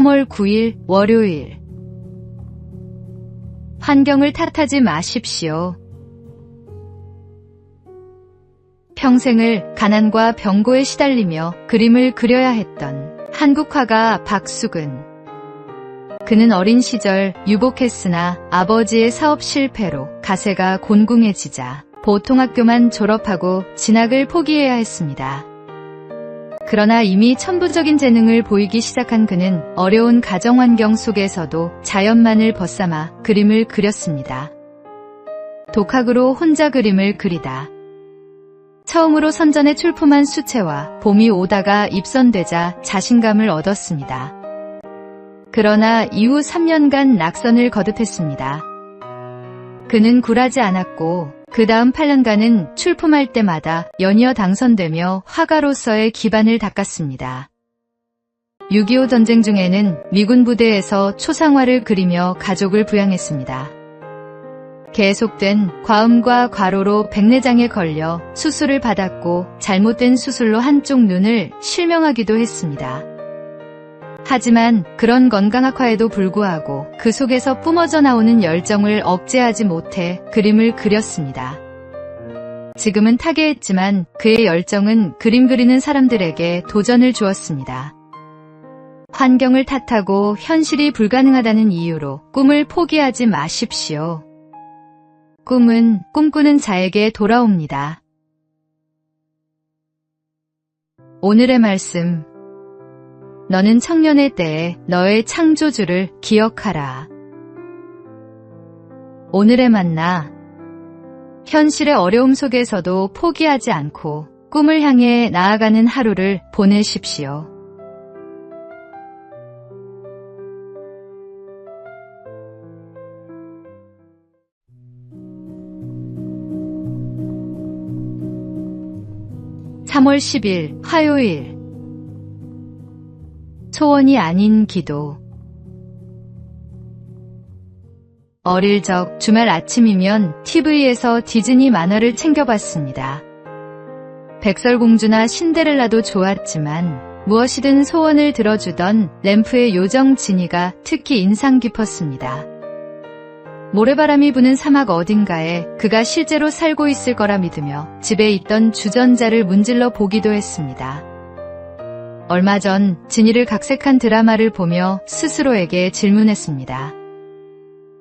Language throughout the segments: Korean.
3월 9일 월요일. 환경을 탓하지 마십시오. 평생을 가난과 병고에 시달리며 그림을 그려야 했던 한국 화가 박수근. 그는 어린 시절 유복했으나 아버지의 사업 실패로 가세가 곤궁해지자 보통학교만 졸업하고 진학을 포기해야 했습니다. 그러나 이미 천부적인 재능을 보이기 시작한 그는 어려운 가정환경 속에서도 자연만을 벗삼아 그림을 그렸습니다. 독학으로 혼자 그림을 그리다. 처음으로 선전에 출품한 수채화 봄이 오다가 입선되자 자신감을 얻었습니다. 그러나 이후 3년간 낙선을 거듭했습니다. 그는 굴하지 않았고 그 다음 8년간은 출품할 때마다 연이어 당선되며 화가로서의 기반을 닦았습니다. 6.25 전쟁 중에는 미군 부대에서 초상화를 그리며 가족을 부양했습니다. 계속된 과음과 과로로 백내장에 걸려 수술을 받았고 잘못된 수술로 한쪽 눈을 실명하기도 했습니다. 하지만 그런 건강악화에도 불구하고 그 속에서 뿜어져 나오는 열정을 억제하지 못해 그림을 그렸습니다. 지금은 타계했지만 그의 열정은 그림 그리는 사람들에게 도전을 주었습니다. 환경을 탓하고 현실이 불가능하다는 이유로 꿈을 포기하지 마십시오. 꿈은 꿈꾸는 자에게 돌아옵니다. 오늘의 말씀. 너는 청년의 때에 너의 창조주를 기억하라. 오늘의 만나. 현실의 어려움 속에서도 포기하지 않고 꿈을 향해 나아가는 하루를 보내십시오. (3월 10일) 화요일. 소원이 아닌 기도. 어릴 적 주말 아침이면 TV에서 디즈니 만화를 챙겨봤습니다. 백설공주나 신데렐라도 좋았지만 무엇이든 소원을 들어주던 램프의 요정 지니가 특히 인상 깊었습니다. 모래바람이 부는 사막 어딘가에 그가 실제로 살고 있을 거라 믿으며 집에 있던 주전자를 문질러 보기도 했습니다. 얼마 전 지니를 각색한 드라마를 보며 스스로에게 질문했습니다.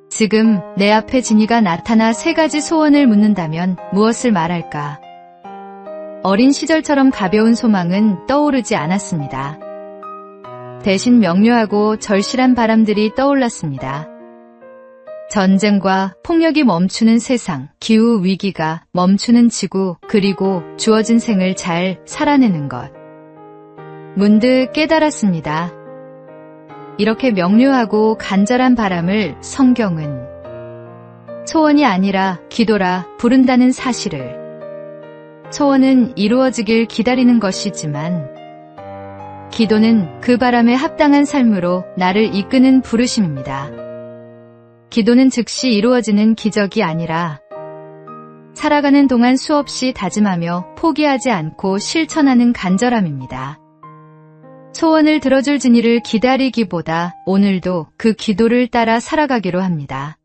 지금 내 앞에 지니가 나타나 3가지 소원을 묻는다면 무엇을 말할까? 어린 시절처럼 가벼운 소망은 떠오르지 않았습니다. 대신 명료하고 절실한 바람들이 떠올랐습니다. 전쟁과 폭력이 멈추는 세상, 기후 위기가 멈추는 지구, 그리고 주어진 생을 잘 살아내는 것. 문득 깨달았습니다. 이렇게 명료하고 간절한 바람을 성경은 소원이 아니라 기도라 부른다는 사실을. 소원은 이루어지길 기다리는 것이지만 기도는 그 바람에 합당한 삶으로 나를 이끄는 부르심입니다. 기도는 즉시 이루어지는 기적이 아니라 살아가는 동안 수없이 다짐하며 포기하지 않고 실천하는 간절함입니다. 소원을 들어줄 지니를 기다리기보다 오늘도 그 기도를 따라 살아가기로 합니다.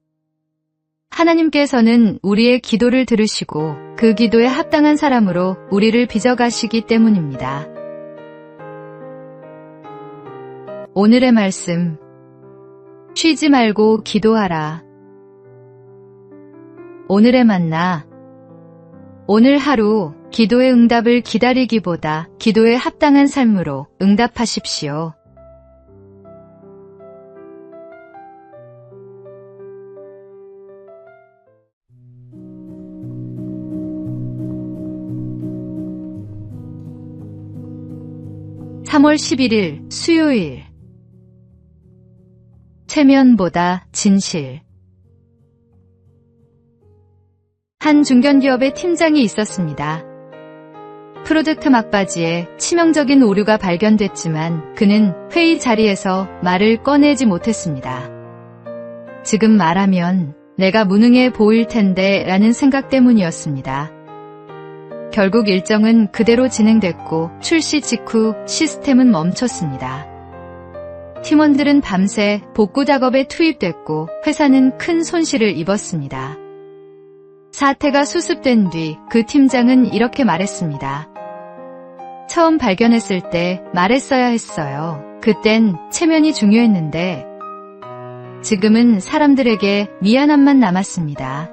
하나님께서는 우리의 기도를 들으시고 그 기도에 합당한 사람으로 우리를 빚어가시기 때문입니다. 오늘의 말씀. 쉬지 말고 기도하라. 오늘의 만나. 오늘 하루 기도의 응답을 기다리기보다 기도에 합당한 삶으로 응답하십시오. (3월 11일) 수요일. 체면보다 진실. 한 중견기업의 팀장이 있었습니다. 프로젝트 막바지에 치명적인 오류가 발견됐지만 그는 회의 자리에서 말을 꺼내지 못했습니다. 지금 말하면 내가 무능해 보일 텐데 라는 생각 때문이었습니다. 결국 일정은 그대로 진행됐고 출시 직후 시스템은 멈췄습니다. 팀원들은 밤새 복구 작업에 투입됐고 회사는 큰 손실을 입었습니다. 사태가 수습된 뒤 그 팀장은 이렇게 말했습니다. 처음 발견했을 때 말했어야 했어요. 그땐 체면이 중요했는데 지금은 사람들에게 미안함만 남았습니다.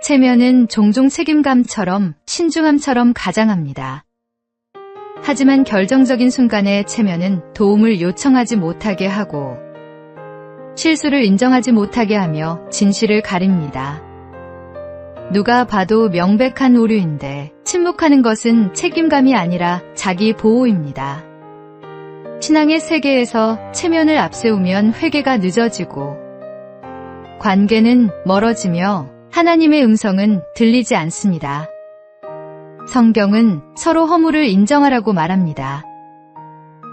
체면은 종종 책임감처럼 신중함처럼 가장합니다. 하지만 결정적인 순간에 체면은 도움을 요청하지 못하게 하고 실수를 인정하지 못하게 하며 진실을 가립니다. 누가 봐도 명백한 오류인데 침묵하는 것은 책임감이 아니라 자기 보호입니다. 신앙의 세계에서 체면을 앞세우면 회개가 늦어지고 관계는 멀어지며 하나님의 음성은 들리지 않습니다. 성경은 서로 허물을 인정하라고 말합니다.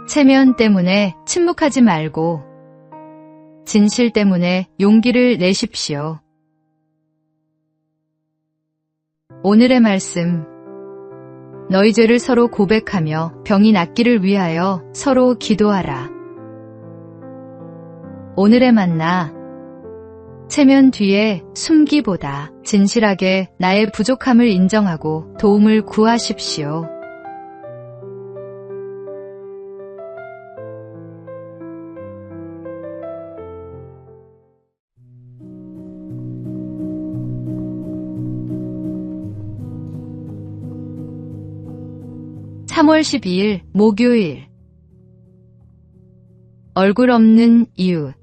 체면 때문에 침묵하지 말고 진실 때문에 용기를 내십시오. 오늘의 말씀. 너희 죄를 서로 고백하며 병이 낫기를 위하여 서로 기도하라. 오늘의 만나. 체면 뒤에 숨기보다 진실하게 나의 부족함을 인정하고 도움을 구하십시오. (3월 12일) 목요일. 얼굴 없는 이웃.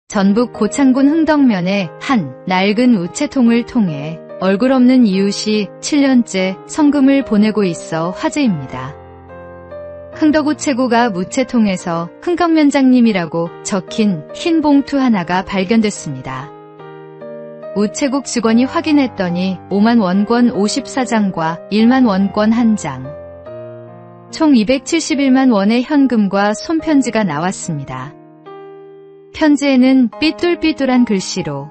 전북 고창군 흥덕면의 한 낡은 우체통을 통해 얼굴 없는 이웃이 7년째 성금을 보내고 있어 화제입니다. 흥덕우체구가 우체통에서 흥덕면장님이라고 적힌 흰 봉투 하나가 발견됐습니다. 우체국 직원이 확인했더니 5만 원권 54장과 1만 원권 1장, 총 271만 원의 현금과 손편지가 나왔습니다. 편지에는 삐뚤삐뚤한 글씨로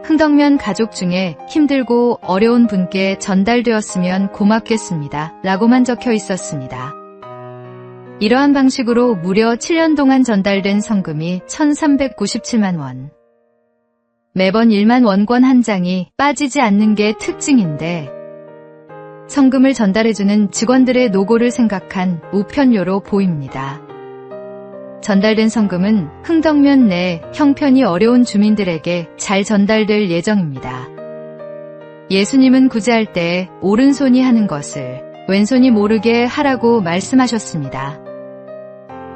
흥덕면 가족 중에 힘들고 어려운 분께 전달되었으면 고맙겠습니다 라고만 적혀 있었습니다. 이러한 방식으로 무려 7년 동안 전달된 성금이 1,397만 원. 매번 1만 원권 한 장이 빠지지 않는 게 특징인데 성금을 전달해주는 직원들의 노고를 생각한 우편료로 보입니다. 전달된 성금은 흥덕면 내 형편이 어려운 주민들에게 잘 전달될 예정입니다. 예수님은 구제할 때 오른손이 하는 것을 왼손이 모르게 하라고 말씀하셨습니다.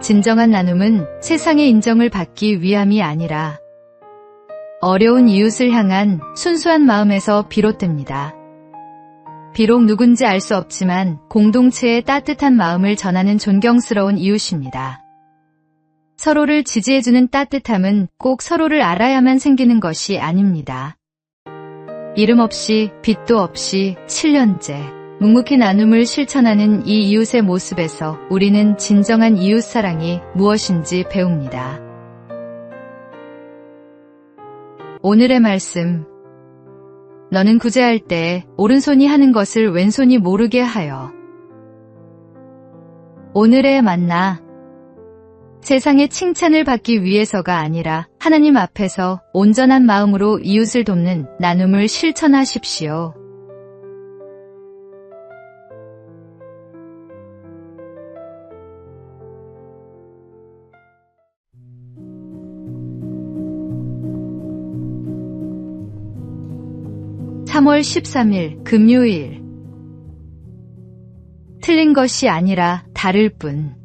진정한 나눔은 세상의 인정을 받기 위함이 아니라 어려운 이웃을 향한 순수한 마음에서 비롯됩니다. 비록 누군지 알 수 없지만 공동체의 따뜻한 마음을 전하는 존경스러운 이웃입니다. 서로를 지지해주는 따뜻함은 꼭 서로를 알아야만 생기는 것이 아닙니다. 이름 없이 빚도 없이 7년째 묵묵히 나눔을 실천하는 이 이웃의 모습에서 우리는 진정한 이웃 사랑이 무엇인지 배웁니다. 오늘의 말씀. 너는 구제할 때 오른손이 하는 것을 왼손이 모르게 하여. 오늘의 만나. 세상의 칭찬을 받기 위해서가 아니라 하나님 앞에서 온전한 마음으로 이웃을 돕는 나눔을 실천하십시오. (3월 13일) 금요일. 틀린 것이 아니라 다를 뿐.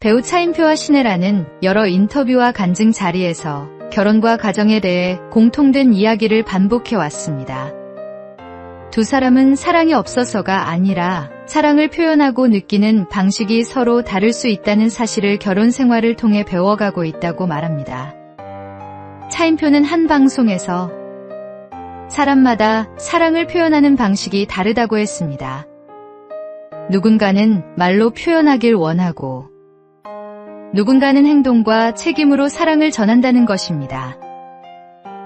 배우 차인표와 신혜라는 여러 인터뷰와 간증 자리에서 결혼과 가정에 대해 공통된 이야기를 반복해왔습니다. 두 사람은 사랑이 없어서가 아니라 사랑을 표현하고 느끼는 방식이 서로 다를 수 있다는 사실을 결혼 생활을 통해 배워가고 있다고 말합니다. 차인표는 한 방송에서 사람마다 사랑을 표현하는 방식이 다르다고 했습니다. 누군가는 말로 표현하길 원하고 누군가는 행동과 책임으로 사랑을 전한다는 것입니다.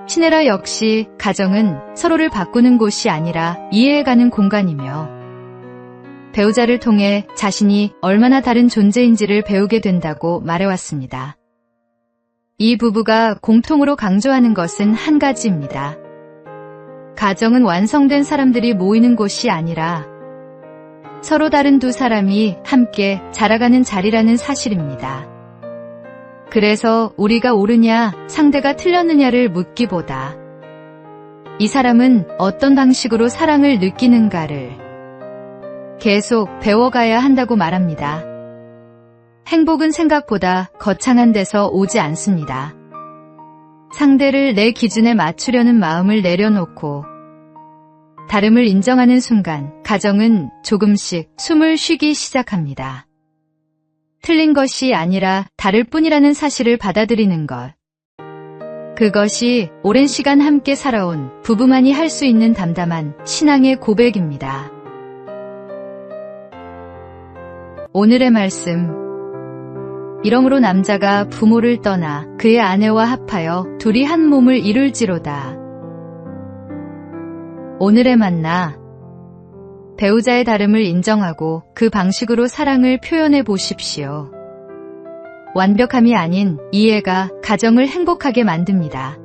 신혜라 역시 가정은 서로를 바꾸는 곳이 아니라 이해해가는 공간이며 배우자를 통해 자신이 얼마나 다른 존재인지를 배우게 된다고 말해왔습니다. 이 부부가 공통으로 강조하는 것은 한 가지입니다. 가정은 완성된 사람들이 모이는 곳이 아니라 서로 다른 두 사람이 함께 자라가는 자리라는 사실입니다. 그래서 우리가 옳으냐, 상대가 틀렸느냐를 묻기보다 이 사람은 어떤 방식으로 사랑을 느끼는가를 계속 배워가야 한다고 말합니다. 행복은 생각보다 거창한 데서 오지 않습니다. 상대를 내 기준에 맞추려는 마음을 내려놓고 다름을 인정하는 순간 가정은 조금씩 숨을 쉬기 시작합니다. 틀린 것이 아니라 다를 뿐이라는 사실을 받아들이는 것. 그것이 오랜 시간 함께 살아온 부부만이 할 수 있는 담담한 신앙의 고백입니다. 오늘의 말씀. 이러므로 남자가 부모를 떠나 그의 아내와 합하여 둘이 한 몸을 이룰지로다. 오늘의 만나. 배우자의 다름을 인정하고 그 방식으로 사랑을 표현해 보십시오. 완벽함이 아닌 이해가 가정을 행복하게 만듭니다.